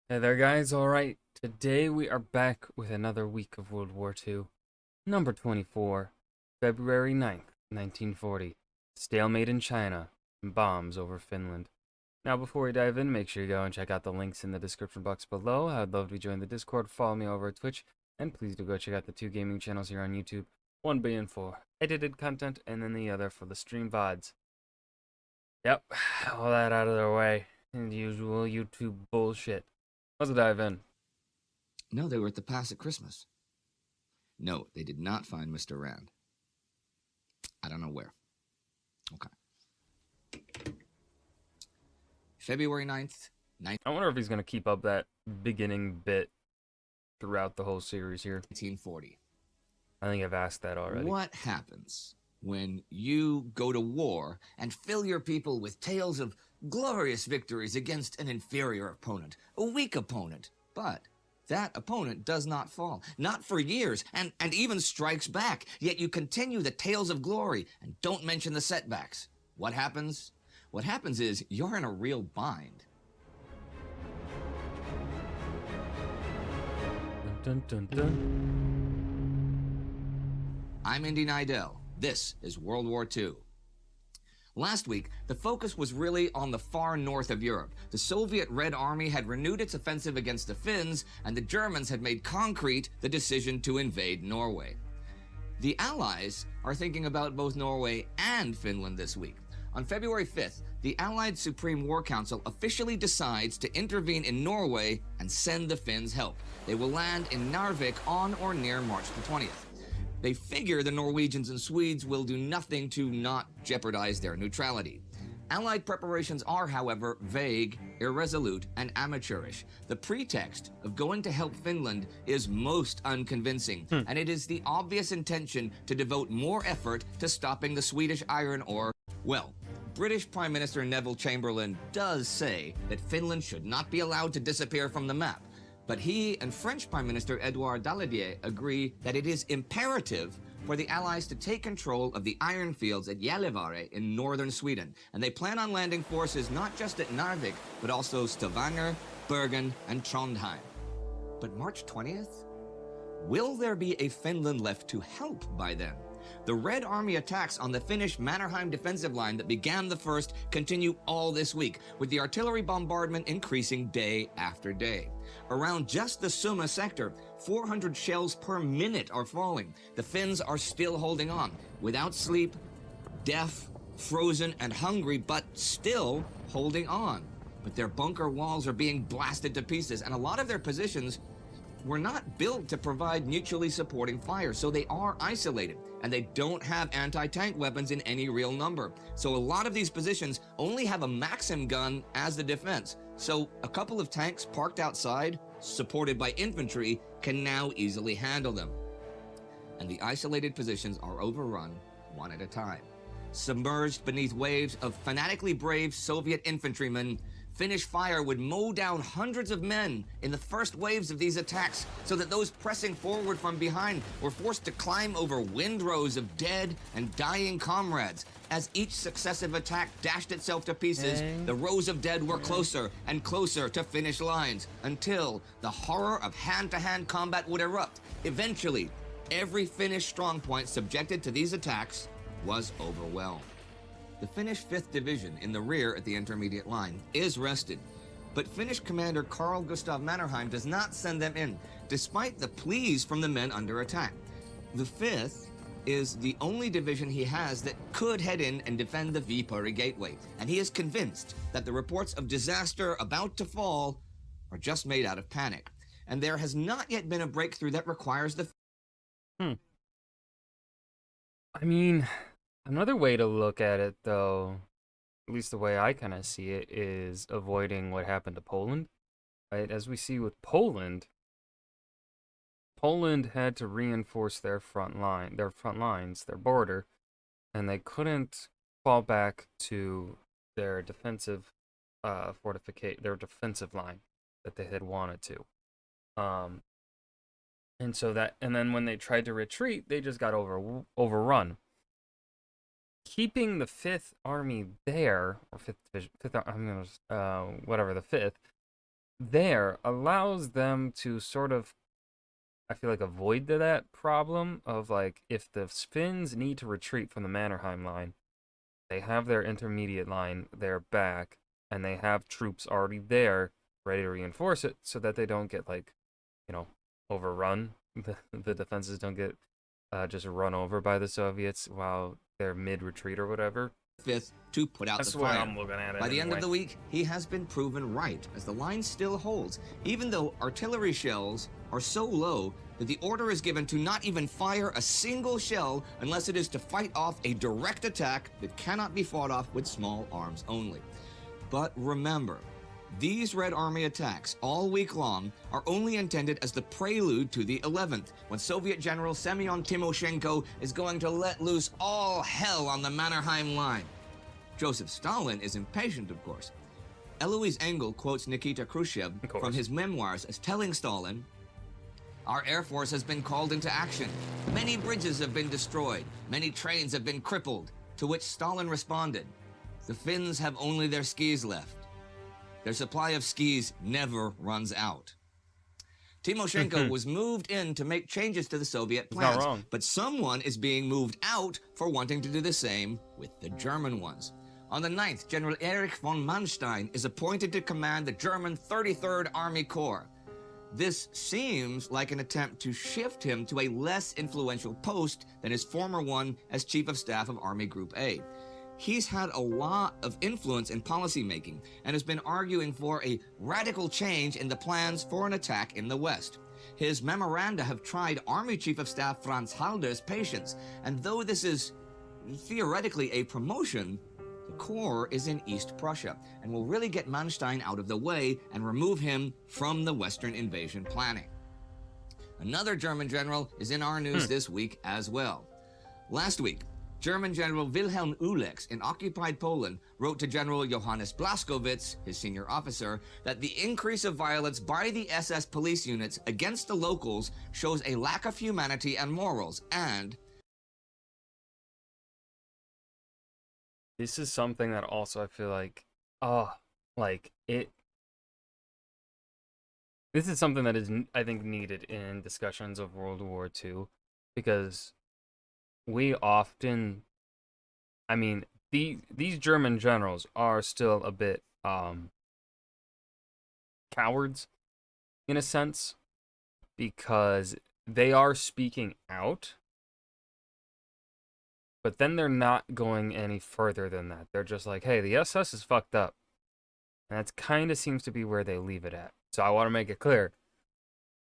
Hey there, guys. Alright, today we are back with another week of World War II. Number 24, February 9th, 1940. Stalemate in China, and bombs over Finland. Now, before we dive in, make sure you go and check out the links in the description box below. I'd love to join the Discord, follow me over at Twitch, and please do go check out the two gaming channels here on YouTube. One being for edited content, and then the other for the stream VODs. Yep, all that out of the way. And usual YouTube bullshit. Let's dive in. No, they were at the pass at Christmas. No, they did not find Mr. Rand. I don't know where. Okay. February 9th, I wonder if he's going to keep up that beginning bit throughout the whole series here. 1940. I think I've asked that already. What happens when you go to war and fill your people with tales of glorious victories against an inferior opponent, a weak opponent, but that opponent does not fall, not for years, and even strikes back, yet you continue the tales of glory and don't mention the setbacks? What happens? What happens is you're in a real bind. Dun, dun, dun, dun. I'm Indy Nidell. This is World War II. Last week, the focus was really on the far north of Europe. The Soviet Red Army had renewed its offensive against the Finns, and the Germans had made concrete the decision to invade Norway. The Allies are thinking about both Norway and Finland this week. On February 5th, the Allied Supreme War Council officially decides to intervene in Norway and send the Finns help. They will land in Narvik on or near March the 20th. They figure the Norwegians and Swedes will do nothing to not jeopardize their neutrality. Allied preparations are, however, vague, irresolute, and amateurish. The pretext of going to help Finland is most unconvincing, and it is the obvious intention to devote more effort to stopping the Swedish iron ore. Well, British Prime Minister Neville Chamberlain does say that Finland should not be allowed to disappear from the map. But he and French Prime Minister Edouard Daladier agree that it is imperative for the Allies to take control of the iron fields at Gällivare in northern Sweden. And they plan on landing forces not just at Narvik, but also Stavanger, Bergen, and Trondheim. But March 20th? Will there be a Finland left to help by then? The Red Army attacks on the Finnish Mannerheim defensive line that began the 1st continue all this week, with the artillery bombardment increasing day after day. Around just the Summa sector, 400 shells per minute are falling. The Finns are still holding on, without sleep, deaf, frozen, and hungry, but still holding on. But their bunker walls are being blasted to pieces, and a lot of their positions were not built to provide mutually supporting fire, so they are isolated, and they don't have anti-tank weapons in any real number. So a lot of these positions only have a Maxim gun as the defense. So a couple of tanks parked outside, supported by infantry, can now easily handle them. And the isolated positions are overrun one at a time. Submerged beneath waves of fanatically brave Soviet infantrymen, Finnish fire would mow down hundreds of men in the first waves of these attacks, so that those pressing forward from behind were forced to climb over windrows of dead and dying comrades. As each successive attack dashed itself to pieces, the rows of dead were closer and closer to Finnish lines, until the horror of hand-to-hand combat would erupt. Eventually, every Finnish strongpoint subjected to these attacks was overwhelmed. The Finnish 5th Division in the rear at the intermediate line is rested, but Finnish commander Carl Gustav Mannerheim does not send them in, despite the pleas from the men under attack. The 5th is the only division he has that could head in and defend the Viipuri Gateway, and he is convinced that the reports of disaster about to fall are just made out of panic, and there has not yet been a breakthrough that requires the... I mean, another way to look at it, though, at least the way I kind of see it, is avoiding what happened to Poland. Right? As we see with Poland, Poland had to reinforce their front lines, their border, and they couldn't fall back to their defensive their defensive line that they had wanted to. And then when they tried to retreat, they just got overrun. Keeping the Fifth Army there, or Fifth Division, whatever, the Fifth, there allows them to sort of, I feel like, avoid that problem of like if the Finns need to retreat from the Mannerheim line, they have their intermediate line, their back, and they have troops already there ready to reinforce it so that they don't get like, overrun. The defenses don't get just run over by the Soviets while they're mid retreat or whatever. Fifth to put out That's the the way fire. I'm looking at it. By the end anyway. of the week, he has been proven right, as the line still holds, even though artillery shells are so low that the order is given to not even fire a single shell unless it is to fight off a direct attack that cannot be fought off with small arms only. But remember, these Red Army attacks all week long are only intended as the prelude to the 11th, when Soviet General Semyon Timoshenko is going to let loose all hell on the Mannerheim line. Joseph Stalin is impatient, of course. Eloise Engel quotes Nikita Khrushchev from his memoirs as telling Stalin, "Our Air Force has been called into action. Many bridges have been destroyed. Many trains have been crippled." To which Stalin responded, "The Finns have only their skis left. Their supply of skis never runs out." Timoshenko was moved in to make changes to the Soviet plans, wrong. but someone is being moved out for wanting to do the same with the German ones. On the 9th, General Erich von Manstein is appointed to command the German 33rd Army Corps. This seems like an attempt to shift him to a less influential post than his former one as Chief of Staff of Army Group A. He's had a lot of influence in policymaking and has been arguing for a radical change in the plans for an attack in the West. His memoranda have tried Army Chief of Staff Franz Halder's patience, and though this is theoretically a promotion, the Corps is in East Prussia and will really get Manstein out of the way and remove him from the Western invasion planning. Another German general is in our news this week as well. Last week, German General Wilhelm Ulex in occupied Poland wrote to General Johannes Blaskowitz, his senior officer, that the increase of violence by the SS police units against the locals shows a lack of humanity and morals, and This is something that also I feel like, this is something that is, I think, needed in discussions of World War II, because we often, these German generals are still a bit, cowards, in a sense, because they are speaking out, but then they're not going any further than that. They're just like, hey, the SS is fucked up. And that kind of seems to be where they leave it at. So I want to make it clear,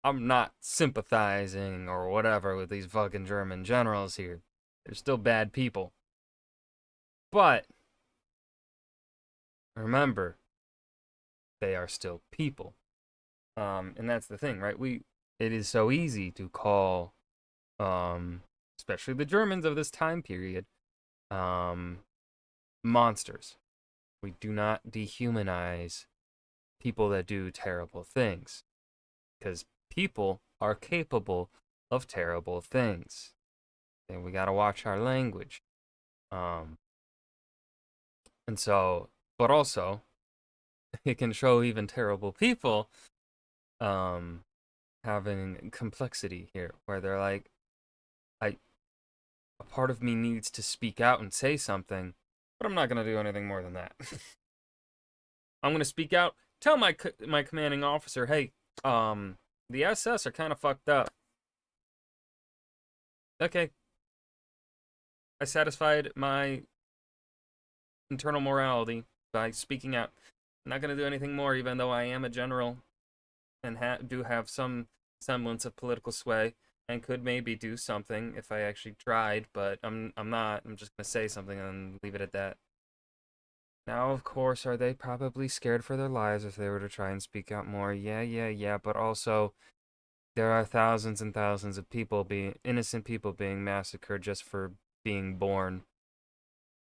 I'm not sympathizing or whatever with these fucking German generals here. They're still bad people. But remember, they are still people. And that's the thing, right? It is so easy to call, especially the Germans of this time period, monsters. We do not dehumanize people that do terrible things, because people are capable of terrible things. And we gotta watch our language. And so, but also, it can show even terrible people having complexity here, where they're like, a part of me needs to speak out and say something, but I'm not going to do anything more than that. I'm going to speak out, tell my commanding officer, hey, the SS are kind of fucked up. Okay. I satisfied my internal morality by speaking out. I'm not going to do anything more, even though I am a general and do have some semblance of political sway and could maybe do something if I actually tried, but I'm not. I'm just going to say something and leave it at that. Now, of course, are they probably scared for their lives if they were to try and speak out more? Yeah, but also there are thousands and thousands of innocent people being massacred just for being born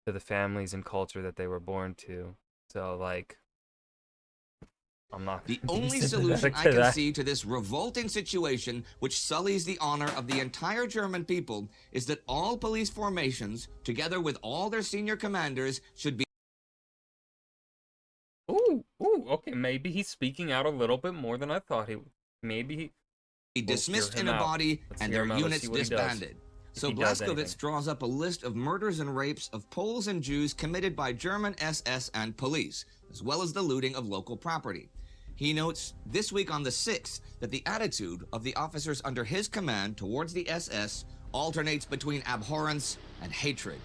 to the families and culture that they were born to. So, like, I'm not. The only solution I can see to this revolting situation, which sullies the honor of the entire German people, is that all police formations, together with all their senior commanders, should be Okay, maybe he's speaking out a little bit more than I thought he would. Maybe he dismissed in a body and their units disbanded. So Blaskowitz draws up a list of murders and rapes of Poles and Jews committed by German SS and police, as well as the looting of local property. He notes this week on the 6th that the attitude of the officers under his command towards the SS alternates between abhorrence and hatred.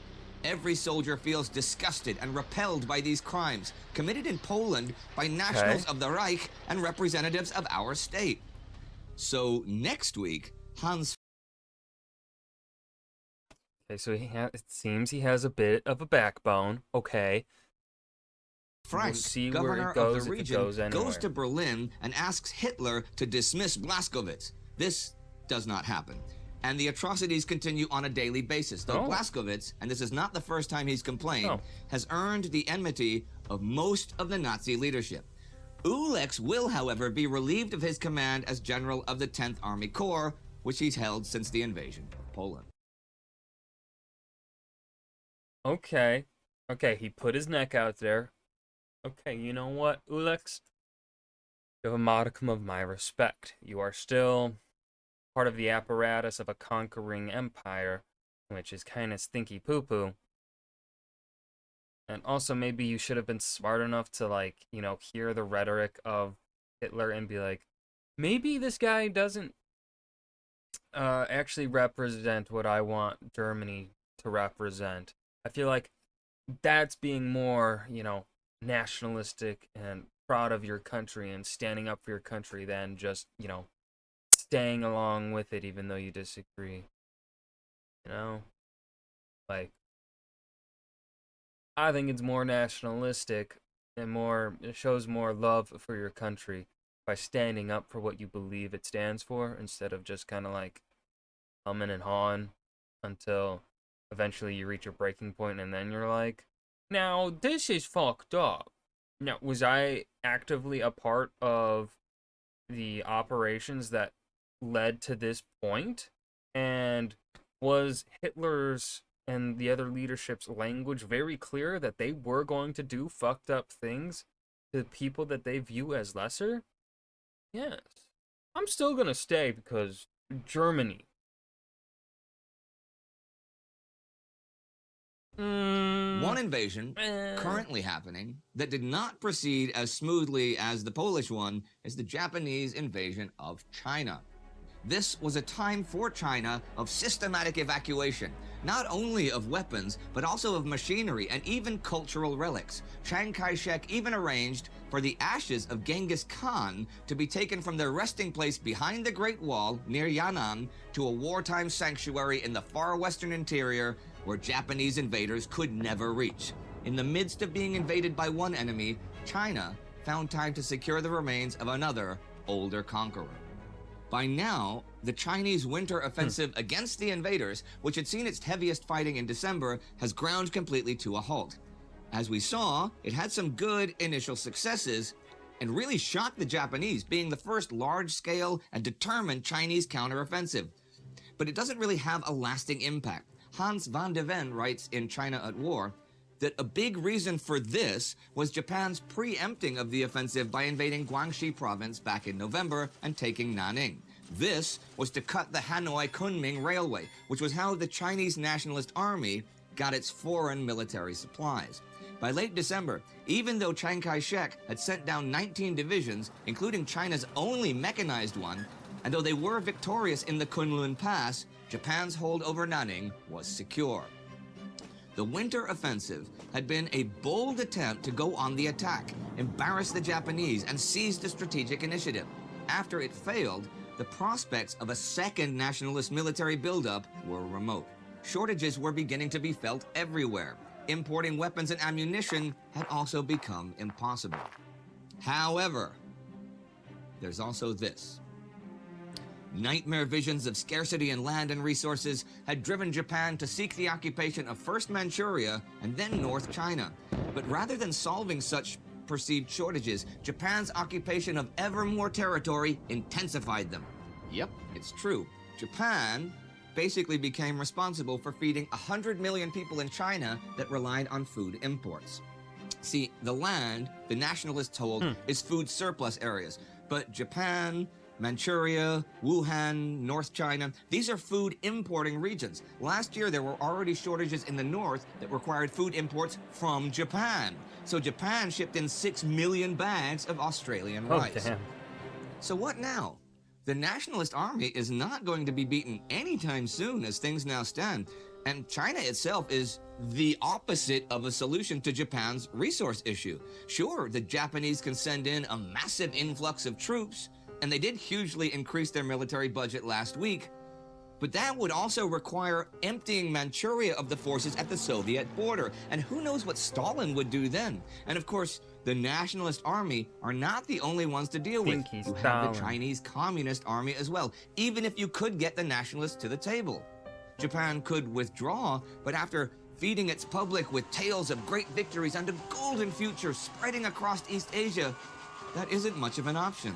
Every soldier feels disgusted and repelled by these crimes committed in Poland by nationals of the Reich and representatives of our state. So next week, Hans... Okay, so it seems he has a bit of a backbone. Okay. Frank, we'll see governor where it goes, of the region, goes to Berlin and asks Hitler to dismiss Blaskowitz. This does not happen. And the atrocities continue on a daily basis, though Blaskowitz, and this is not the first time he's complained, has earned the enmity of most of the Nazi leadership. Ulex will, however, be relieved of his command as general of the 10th Army Corps, which he's held since the invasion of Poland. Okay. Okay, he put his neck out there. Okay, you know what, Ulex? You have a modicum of my respect. You are still part of the apparatus of a conquering empire, which is kind of stinky poo-poo. And also, maybe you should have been smart enough to, like, you know, hear the rhetoric of Hitler and be like, maybe this guy doesn't actually represent what I want Germany to represent. I feel like that's being more, you know, nationalistic and proud of your country and standing up for your country than just, you know, staying along with it even though you disagree. You know? Like, I think it's more nationalistic and it shows more love for your country by standing up for what you believe it stands for instead of just kind of like humming and hawing until eventually you reach a breaking point and then you're like, now this is fucked up. Now, was I actively a part of the operations that led to this point? And was Hitler's and the other leadership's language very clear that they were going to do fucked up things to people that they view as lesser? Yes. I'm still gonna stay because Germany. One invasion currently happening that did not proceed as smoothly as the Polish one is the Japanese invasion of China. This was a time for China of systematic evacuation, not only of weapons, but also of machinery and even cultural relics. Chiang Kai-shek even arranged for the ashes of Genghis Khan to be taken from their resting place behind the Great Wall near Yan'an to a wartime sanctuary in the far western interior where Japanese invaders could never reach. In the midst of being invaded by one enemy, China found time to secure the remains of another, older conqueror. By now, the Chinese winter offensive against the invaders, which had seen its heaviest fighting in December, has ground completely to a halt. As we saw, it had some good initial successes and really shocked the Japanese, being the first large-scale and determined Chinese counteroffensive. But it doesn't really have a lasting impact. Hans van de Ven writes in China at War that a big reason for this was Japan's preempting of the offensive by invading Guangxi province back in November and taking Nanning. This was to cut the Hanoi-Kunming Railway, which was how the Chinese Nationalist Army got its foreign military supplies. By late December, even though Chiang Kai-shek had sent down 19 divisions, including China's only mechanized one, and though they were victorious in the Kunlun Pass, Japan's hold over Nanning was secure. The winter offensive had been a bold attempt to go on the attack, embarrass the Japanese, and seize the strategic initiative. After it failed, the prospects of a second nationalist military buildup were remote. Shortages were beginning to be felt everywhere. Importing weapons and ammunition had also become impossible. However, there's also this. Nightmare visions of scarcity in land and resources had driven Japan to seek the occupation of first Manchuria and then North China. But rather than solving such perceived shortages, Japan's occupation of ever more territory intensified them. Yep, it's true. Japan basically became responsible for feeding 100 million people in China that relied on food imports. See, the land, the nationalists hold, is food surplus areas. But Japan, Manchuria, Wuhan, North China, these are food importing regions. Last year, there were already shortages in the north that required food imports from Japan. So Japan shipped in 6 million bags of Australian Oh, rice. damn. So what now? The nationalist army is not going to be beaten anytime soon as things now stand. And China itself is the opposite of a solution to Japan's resource issue. Sure, the Japanese can send in a massive influx of troops, and they did hugely increase their military budget last week, but that would also require emptying Manchuria of the forces at the Soviet border. And who knows what Stalin would do then? And of course, the nationalist army are not the only ones to deal with. Stinky You have Stalin. the Chinese Communist Army as well, even if you could get the nationalists to the table. Japan could withdraw, but after feeding its public with tales of great victories and a golden future spreading across East Asia, that isn't much of an option.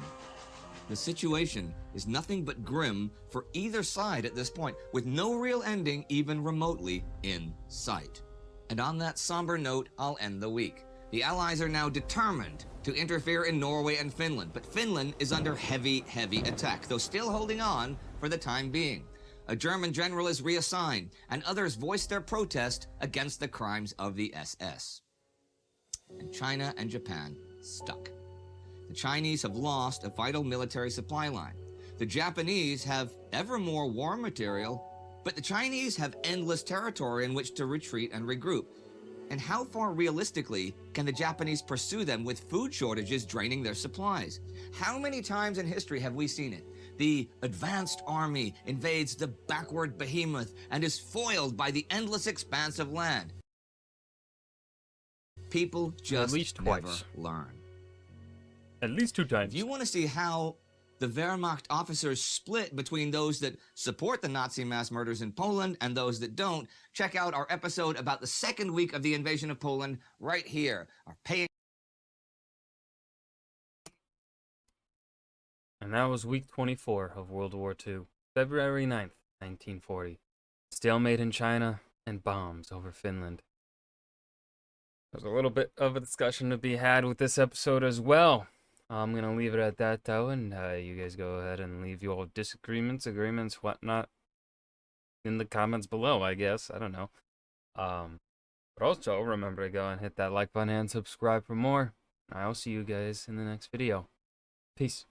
The situation is nothing but grim for either side at this point, with no real ending even remotely in sight. And on that somber note, I'll end the week. The Allies are now determined to interfere in Norway and Finland, but Finland is under heavy attack, though still holding on for the time being. A German general is reassigned, and others voice their protest against the crimes of the SS. And China and Japan stuck. The Chinese have lost a vital military supply line. The Japanese have ever more war material, but the Chinese have endless territory in which to retreat and regroup. And how far realistically can the Japanese pursue them with food shortages draining their supplies? How many times in history have we seen it? The advanced army invades the backward behemoth and is foiled by the endless expanse of land. People just least never twice. learn. At least 2 times. If you want to see how the Wehrmacht officers split between those that support the Nazi mass murders in Poland and those that don't, check out our episode about the second week of the invasion of Poland right here. Our paying. And that was week 24 of World War II, February 9th, 1940. Stalemate in China and bombs over Finland. There's a little bit of a discussion to be had with this episode as well. I'm going to leave it at that, though, and you guys go ahead and leave your disagreements, agreements, whatnot in the comments below, I guess. I don't know. But also, remember to go and hit that like button and subscribe for more. I'll see you guys in the next video. Peace.